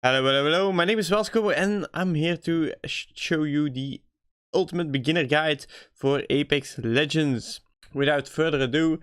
Hello, my name is Whelsko and I'm here to show you the ultimate beginner guide for Apex Legends. Without further ado,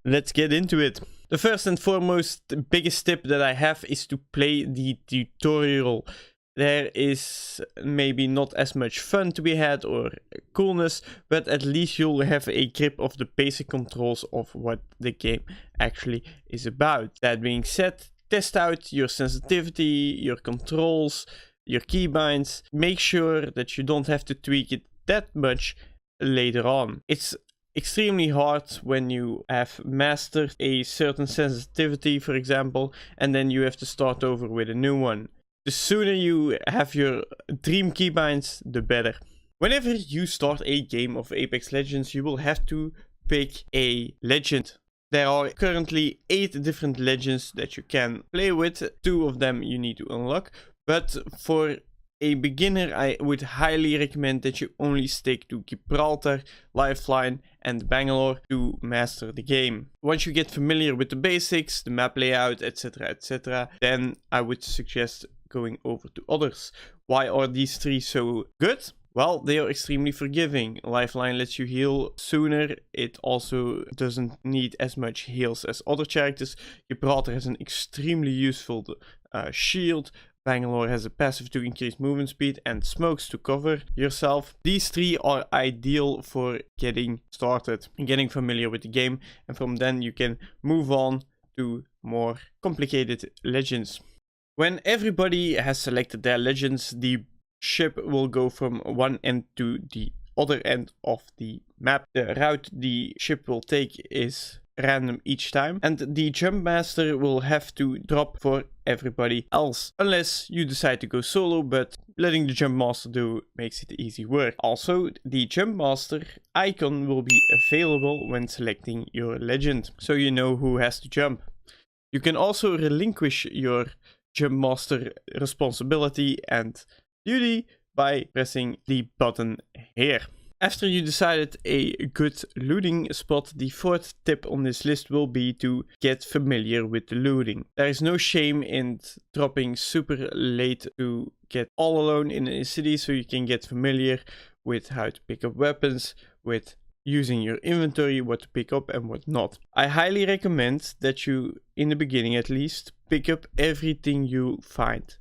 let's get into it. The first and foremost biggest tip that I have is to play the tutorial. There is maybe not as much fun to be had or coolness, but at least you'll have a grip of the basic controls of what the game actually is about. That being said, test out your sensitivity, your controls, your keybinds. Make sure that you don't have to tweak it that much later on. It's extremely hard when you have mastered a certain sensitivity, for example, and then you have to start over with a new one. The sooner you have your dream keybinds, the better. Whenever you start a game of Apex Legends, you will have to pick a legend. There are currently 8 different legends that you can play with. 2 of them you need to unlock. But for a beginner, I would highly recommend that you only stick to Gibraltar, Lifeline and Bangalore to master the game. Once you get familiar with the basics, the map layout, etc, then I would suggest going over to others. Why are these 3 so good? Well, they are extremely forgiving. Lifeline lets you heal sooner. It also doesn't need as much heals as other characters. Gibraltar has an extremely useful shield. Bangalore has a passive to increase movement speed and smokes to cover yourself. These 3 are ideal for getting started and getting familiar with the game. And from then you can move on to more complicated legends. When everybody has selected their legends, the ship will go from one end to the other end of the map. The route the ship will take is random each time, and the jump master will have to drop for everybody else, unless you decide to go solo, but letting the jump master do makes it easy work. Also, the jump master icon will be available when selecting your legend, so you know who has to jump. You can also relinquish your jump master responsibility and duty by pressing the button here. After you decided a good looting spot, the 4th tip on this list will be to get familiar with the looting. There is no shame in dropping super late to get all alone in a city so you can get familiar with how to pick up weapons, with using your inventory, what to pick up and what not. I highly recommend that you, in the beginning at least, pick up everything you find.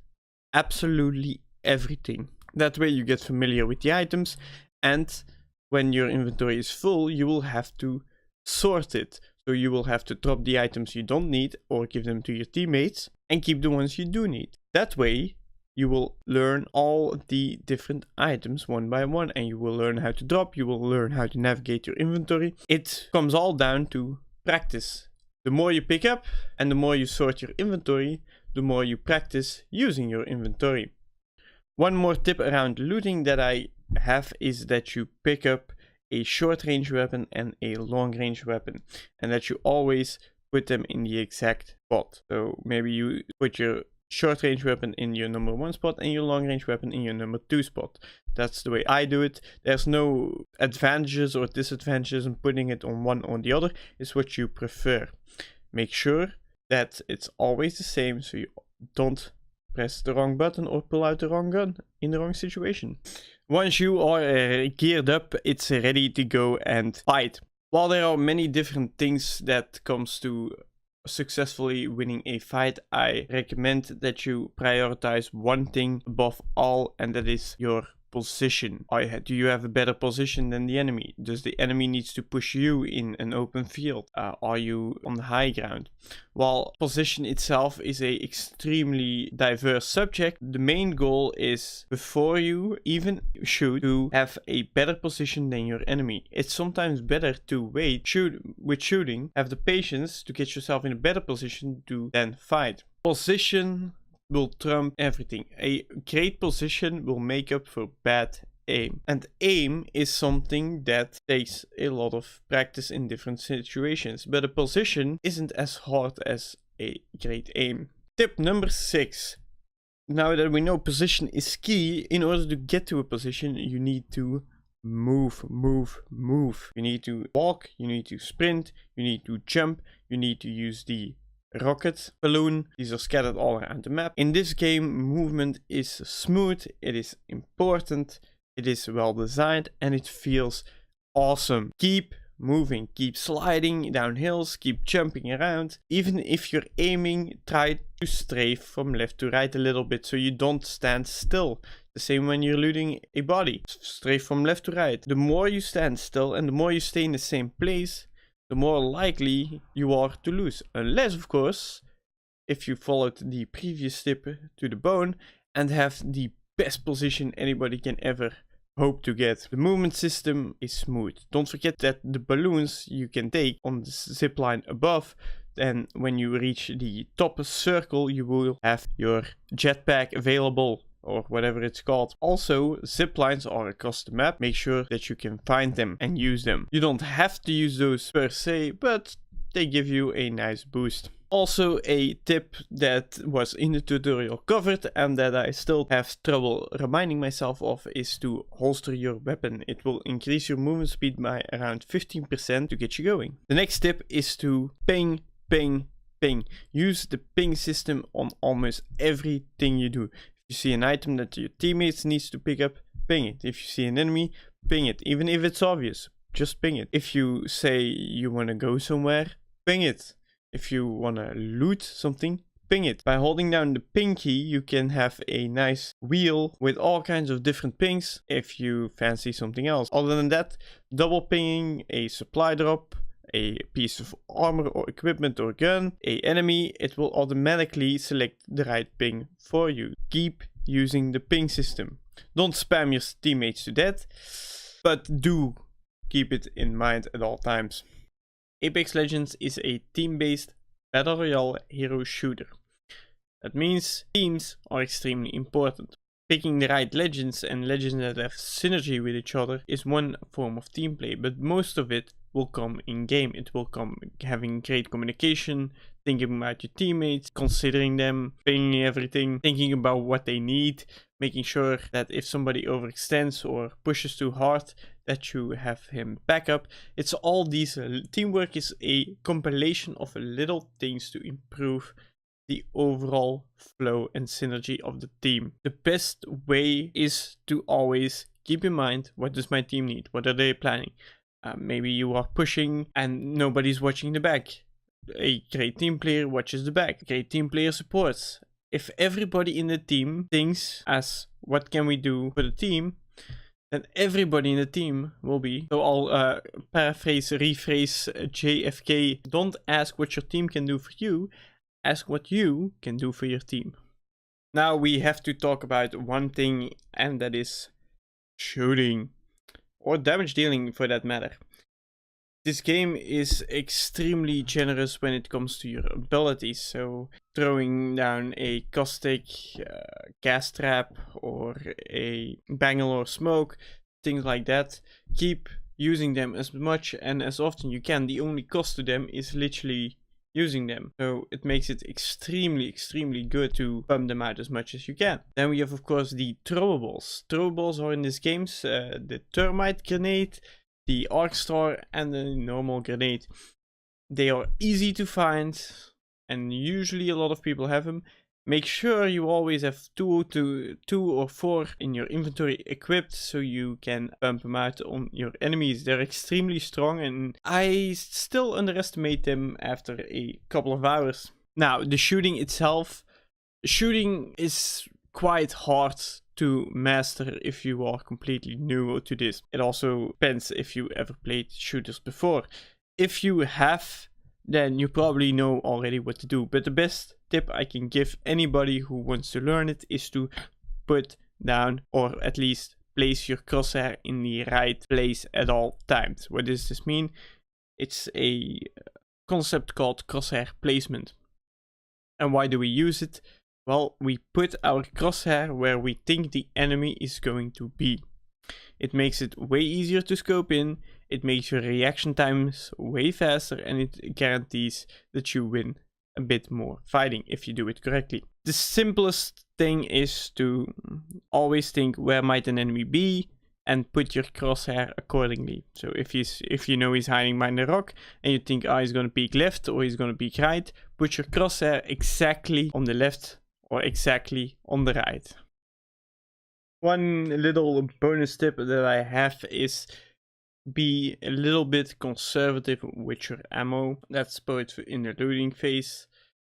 Absolutely everything. That way you get familiar with the items, and when your inventory is full, you will have to sort it. So you will have to drop the items you don't need or give them to your teammates and keep the ones you do need. That way you will learn all the different items one by one, and you will learn how to drop, you will learn how to navigate your inventory. It comes all down to practice. The more you pick up and the more you sort your inventory, the more you practice using your inventory. One more tip around looting that I have is that you pick up a short range weapon and a long range weapon, and that you always put them in the exact spot. So maybe you put your short range weapon in your number 1 spot and your long range weapon in your number 2 spot. That's the way I do it. There's no advantages or disadvantages in putting it on one or the other. It's what you prefer. Make sure that it's always the same so you don't press the wrong button or pull out the wrong gun in the wrong situation. Once you are geared up, it's ready to go and fight. While there are many different things that comes to successfully winning a fight, I recommend that you prioritize one thing above all, and that is your position. Do you have a better position than the enemy? Does the enemy needs to push you in an open field? Are you on the high ground? While position itself is a extremely diverse subject, the main goal is, before you even shoot, to have a better position than your enemy. It's sometimes better to wait, shooting, have the patience to get yourself in a better position to then fight. Position will trump everything. A great position will make up for bad aim. And aim is something that takes a lot of practice in different situations. But a position isn't as hard as a great aim. Tip number 6. Now that we know position is key, in order to get to a position, you need to move. You need to walk, you need to sprint, you need to jump, you need to use the rocket balloon. These are scattered all around the map. In this game, movement is smooth, it is important, it is well designed, and it feels awesome. Keep moving, keep sliding down hills, keep jumping around. Even if you're aiming, try to strafe from left to right a little bit so you don't stand still. The same when you're looting a body. Strafe from left to right. The more you stand still and the more you stay in the same place, the more likely you are to lose. Unless, of course, if you followed the previous tip to the bone and have the best position anybody can ever hope to get. The movement system is smooth. Don't forget that the balloons you can take on the zip line above, then when you reach the top circle you will have your jetpack available, or whatever it's called. Also, zip lines are across the map. Make sure that you can find them and use them. You don't have to use those per se, but they give you a nice boost. Also, a tip that was in the tutorial covered and that I still have trouble reminding myself of is to holster your weapon. It will increase your movement speed by around 15% to get you going. The next tip is to ping, ping, ping. Use the ping system on almost everything you do. If you see an item that your teammates needs to pick up, ping it. If you see an enemy, ping it. Even if it's obvious, just ping it. If you say you want to go somewhere, ping it. If you want to loot something, ping it. By holding down the ping key, you can have a nice wheel with all kinds of different pings if you fancy something else. Other than that, double pinging a supply drop, a piece of armor or equipment or gun, a enemy, it will automatically select the right ping for you. Keep using the ping system. Don't spam your teammates to death, but do keep it in mind at all times. Apex Legends is a team-based battle royale hero shooter. That means teams are extremely important. Picking the right legends and legends that have synergy with each other is one form of team play, but most of it will come in game. It will come having great communication, thinking about your teammates, considering them, pinging everything, thinking about what they need, making sure that if somebody overextends or pushes too hard, that you have him back up. It's all these, teamwork is a compilation of little things to improve the overall flow and synergy of the team. The best way is to always keep in mind, what does my team need? What are they planning? Maybe you are pushing and nobody's watching the back. A great team player watches the back. A great team player supports. If everybody in the team thinks as what can we do for the team, then everybody in the team will be. So I'll rephrase JFK. Don't ask what your team can do for you. Ask what you can do for your team. Now we have to talk about one thing, and that is shooting. Or damage dealing for that matter. This game is extremely generous when it comes to your abilities, so throwing down a caustic, gas trap, or a Bangalore smoke, things like that. Keep using them as much and as often you can. The only cost to them is literally using them, so it makes it extremely good to pump them out as much as you can. Then we have of course the throwables. Throwables are in this game the thermite grenade, the arc star, and the normal grenade. They are easy to find and usually a lot of people have them. Make sure you always have two or four in your inventory equipped so you can pump them out on your enemies. They're extremely strong and I still underestimate them after a couple of hours. Now, the shooting itself. Shooting is quite hard to master if you are completely new to this. It also depends if you ever played shooters before. If you have, then you probably know already what to do. But the best tip I can give anybody who wants to learn it is to put down, or at least place your crosshair in the right place at all times. What does this mean? It's a concept called crosshair placement. And why do we use it? Well, we put our crosshair where we think the enemy is going to be. It makes it way easier to scope in, it makes your reaction times way faster, and it guarantees that you win a bit more fighting if you do it correctly. The simplest thing is to always think, where might an enemy be, and put your crosshair accordingly. So if you know he's hiding behind the rock and you think, oh, he's gonna peek left or he's gonna peek right, put your crosshair exactly on the left or exactly on the right. One little bonus tip that I have is be a little bit conservative with your ammo. That's both in the looting phase.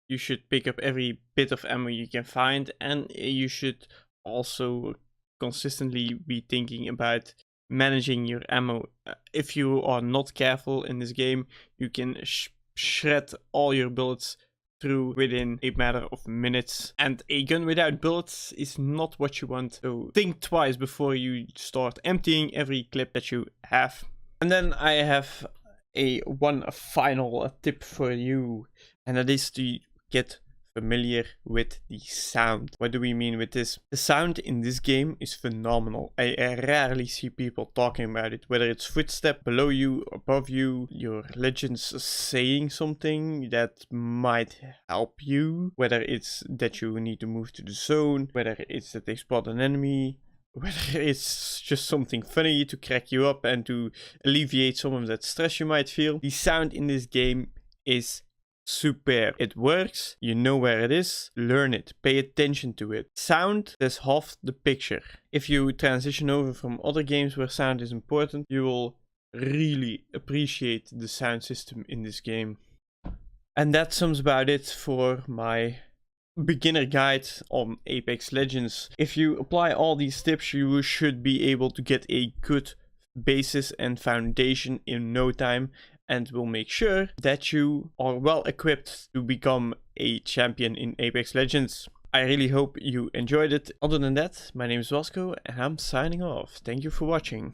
You should pick up every bit of ammo you can find, and you should also consistently be thinking about managing your ammo. If you are not careful in this game, you can shred all your bullets through within a matter of minutes, and a gun without bullets is not what you want. So think twice before you start emptying every clip that you have. And then I have one final tip for you, and that is to get familiar with the sound. What do we mean with this? The sound in this game is phenomenal. I rarely see people talking about it, whether it's footstep below you, above you, your legends saying something that might help you, whether it's that you need to move to the zone, whether it's that they spot an enemy, whether it's just something funny to crack you up and to alleviate some of that stress you might feel. The sound in this game is superb. It works, you know where it is, learn it, pay attention to it. Sound is half the picture. If you transition over from other games where sound is important, you will really appreciate the sound system in this game. And that sums about it for my beginner guide on Apex Legends. If you apply all these tips, you should be able to get a good basis and foundation in no time, and will make sure that you are well equipped to become a champion in Apex Legends. I really hope you enjoyed it. Other than that, my name is Whelsko and I'm signing off. Thank you for watching.